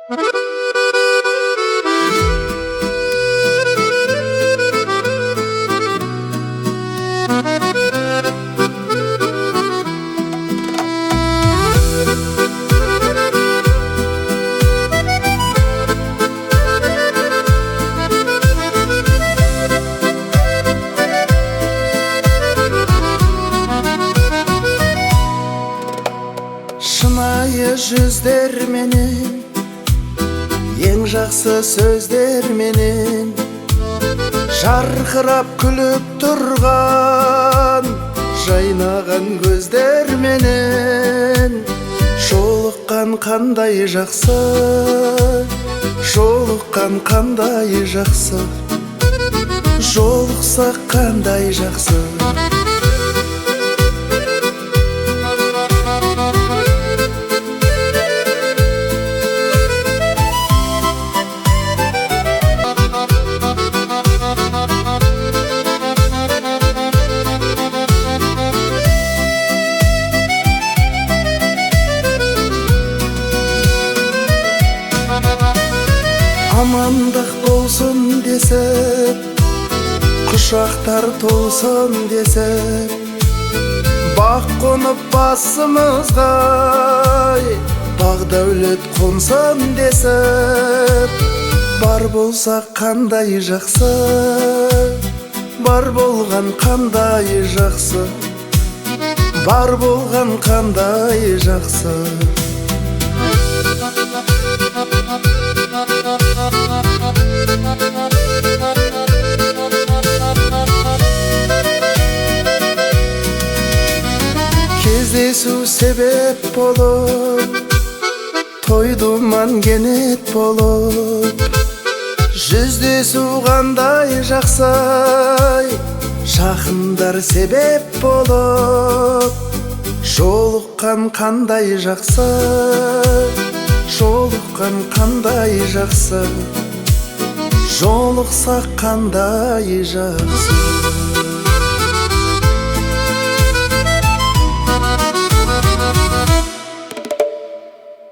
Шынайы жүздер менен, ең жақсы сөздер менен, жарқырап күліп тұрған жайнаған көздер менен, жолыққан қандай жақсы, жолыққан қандай жақсы, жолықсақ қандай жақсы. Амандық болсын десіп, құшақтар толсын десіп, бақ қонып басымызға, бақ дәулет қонсын десіп, бар болсақ қандай жақсы, бар болған қандай жақсы, бар болған қандай жақсы. Кездесу себеп болып, той думан кенет болып, жүздесу қандай жақсы, жақындар себеп болып, жолыққан қандай жақсы, жолыққан қандай жақсы, жолықсақ қандай жақсы.